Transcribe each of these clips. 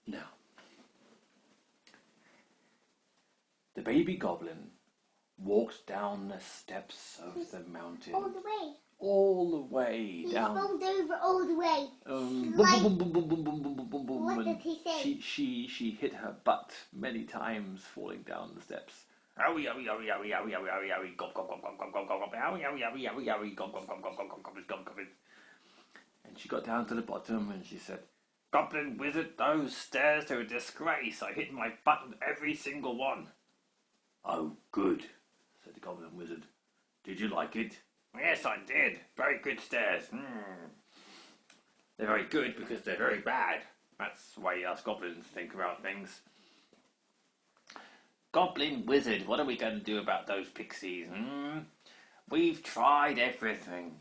Now, the baby goblin walked down the steps of the mountain. All the way. All the way He down. rolled over all the way. Boom, Like, boom, boom, boom, boom, boom, boom, boom, boom, boom. what did he say? She hit her butt many times falling down the steps. Owie, owie, owie, owie, owie, owie, owie, owie, gob, gob, gob, gob, gob, gob, gob, gob, owie, owie, owie, owie, owie, gob, gob, gob, gob, gob, gob, gob, gob, gob. And she got down to the bottom and she said, Goblin wizard, those stairs are a disgrace. I hit my butt on every single one. Oh, good, said the goblin wizard. Did you like it? Yes, I did. Very good stairs. They're very good because they're very bad. That's the way us goblins think about things. Goblin wizard, what are we going to do about those pixies? We've tried everything.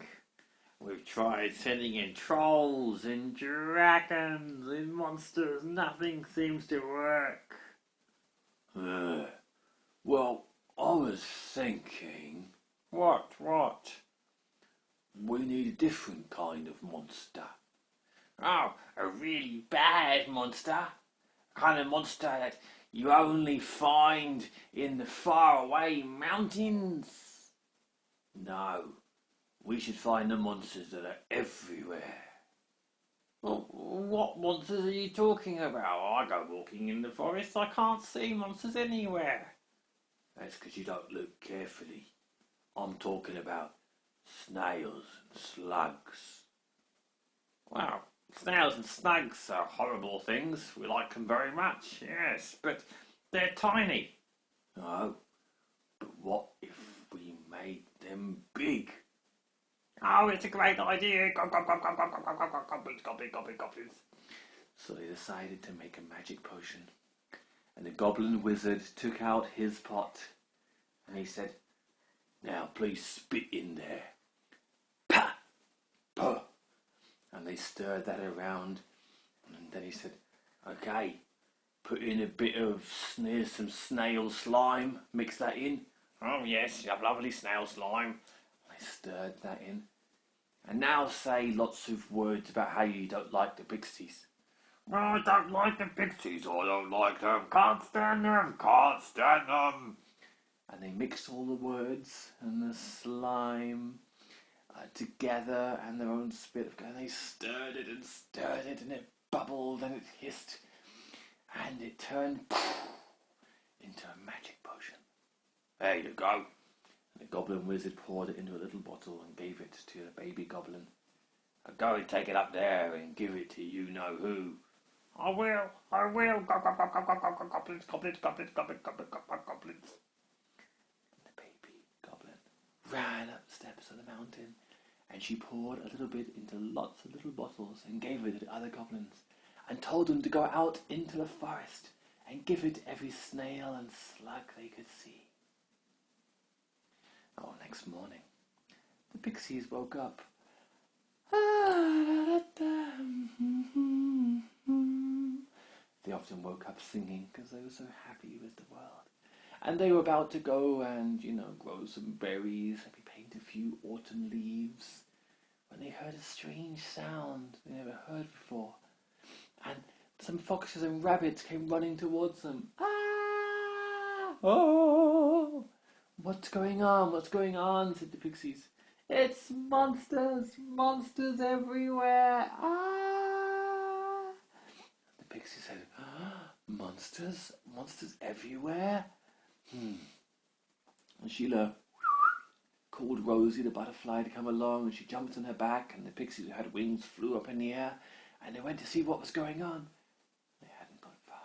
We've tried sending in trolls and dragons and monsters. Nothing seems to work. Well, I was thinking... What? We need a different kind of monster. Oh, a really bad monster? A kind of monster that you only find in the faraway mountains? No, we should find the monsters that are everywhere. Well, what monsters are you talking about? I go walking in the forest, I can't see monsters anywhere. That's because you don't look carefully. I'm talking about snails and slugs. Wow, snails and slugs are horrible things. We like them very much, yes, but they're tiny. Oh, but what if we made them big? Oh, it's a great idea. Goblins. So they decided to make a magic potion. And the goblin wizard took out his pot and he said, Now please spit in there. Pa! Puh! And they stirred that around. And then he said, Okay, put in a bit of some snail slime. Mix that in. Oh yes, you have lovely snail slime. They stirred that in. And now say lots of words about how you don't like the pixies. Well, I don't like the pixies. I don't like them. Can't stand them. And they mixed all the words and the slime together and their own spit. And they stirred it and it bubbled and it hissed. And it turned into a magic potion. There you go. And the goblin wizard poured it into a little bottle and gave it to the baby goblin. I'll go and take it up there and give it to you know who. I will. Goblins. And the baby goblin ran up the steps of the mountain and she poured a little bit into lots of little bottles and gave it to other goblins and told them to go out into the forest and give it to every snail and slug they could see. Oh, next morning, the pixies woke up. They often woke up singing because they were so happy with the world. And they were about to go and, grow some berries, maybe paint a few autumn leaves, when they heard a strange sound they never heard before. And some foxes and rabbits came running towards them. Ah! Oh! What's going on? Said the pixies. It's monsters everywhere. Ah! The pixie said, monsters everywhere? And Sheila called Rosie the butterfly to come along, and she jumped on her back, and the pixies who had wings flew up in the air, and they went to see what was going on. They hadn't gone far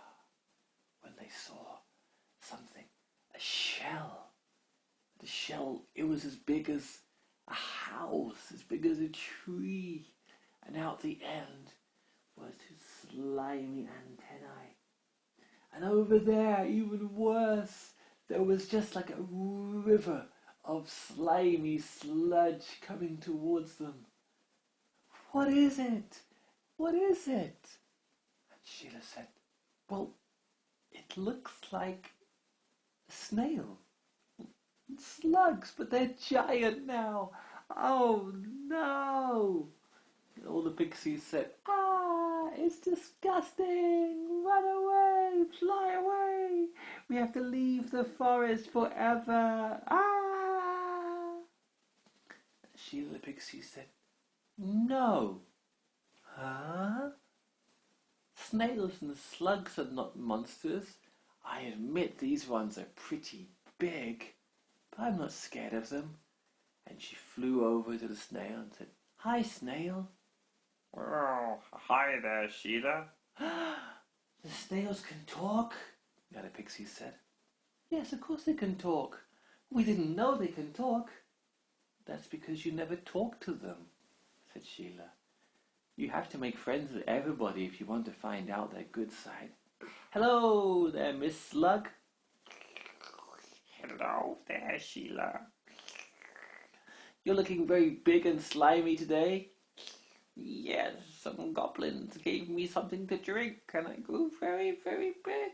when they saw something, a shell. The shell, it was as big as a house, as big as a tree, and out the end was his slimy antennae. And over there, even worse, there was just like a river of slimy sludge coming towards them. What is it? And Sheila said, well, it looks like a snail. Slugs, but they're giant now. Oh no! And all the pixies said, it's disgusting. run away, fly away. We have to leave the forest forever. Ah! Sheila the pixie said, no. Huh? Snails and slugs are not monsters. I admit these ones are pretty big, but I'm not scared of them. And she flew over to the snail and said, hi, snail. Oh, hi there, Sheila. The snails can talk, the other pixie said. Yes, of course they can talk. We didn't know they can talk. That's because you never talked to them, said Sheila. You have to make friends with everybody if you want to find out their good side. Hello there, Miss Slug. Hello there, Sheila. You're looking very big and slimy today. Yes, some goblins gave me something to drink and I grew very, very big.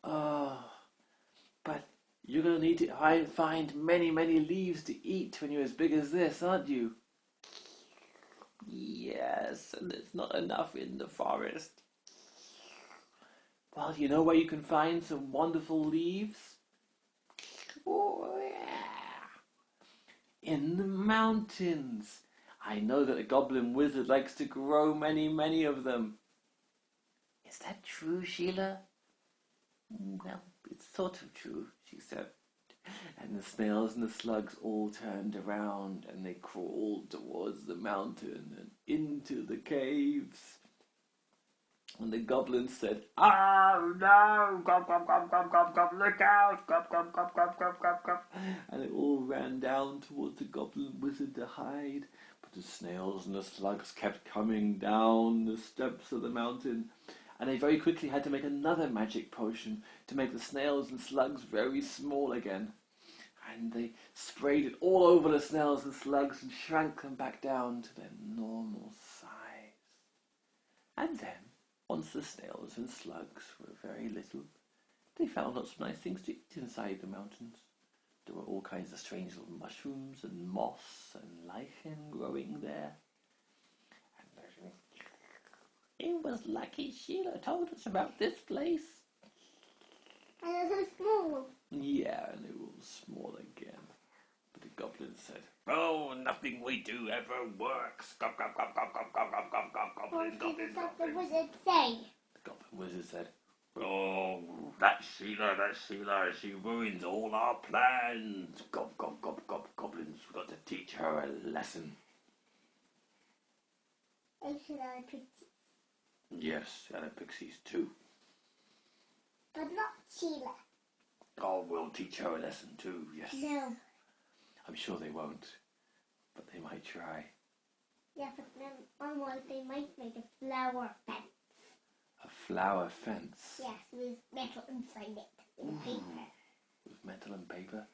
Oh, but you're going to need to find many, many leaves to eat when you're as big as this, aren't you? Yes, and there's not enough in the forest. Well, you know where you can find some wonderful leaves? Oh, yeah. In the mountains. I know that a goblin wizard likes to grow many, many of them. Is that true, Sheila? Well, it's sort of true, she said. And the snails and the slugs all turned around and they crawled towards the mountain and into the caves. And the goblin said, Oh no! Gop, gop, gop, gop, gop, gop, look out! Gop, gop, gop, gop, gop, gop, gop. and they all ran down towards the goblin wizard to hide. But the snails and the slugs kept coming down the steps of the mountain. And they very quickly had to make another magic potion to make the snails and slugs very small again. And they sprayed it all over the snails and slugs and shrank them back down to their normal size. And then, once the snails and slugs were very little, they found lots of nice things to eat inside the mountains. There were all kinds of strange little mushrooms and moss and lichen growing there. It was lucky Sheila told us about this place. And they're so small. Yeah, and they were all small again. But the goblin said, Oh, nothing we do ever works. Gop, gop, gop, gop, gop, gop, gop, gop, gop, What goblin, did goblin, the goblin. wizard say? the goblin wizard said, Oh, that Sheila, she ruins all our plans. Gob, gob, gob, gob, goblins, we've got to teach her a lesson. I should have picked it. Yes, and the pixies too. But not Sheila. Oh, we'll teach her a lesson too, yes. No. I'm sure they won't, but they might try. Yeah, but then otherwise they might make a flower fence. A flower fence. Yes, with metal inside it. And paper. With metal and paper?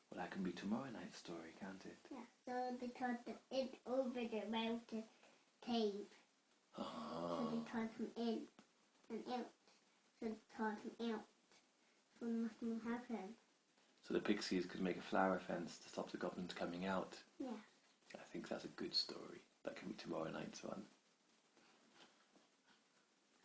Well, that can be tomorrow night's story, can't it? Yeah, so they taught them in over the mountain cave. So Oh. they taught him in and out. So they taught him out. So nothing will happen. So the pixies could make a flower fence to stop the goblins coming out. Yeah. I think that's a good story. That can be tomorrow night's one.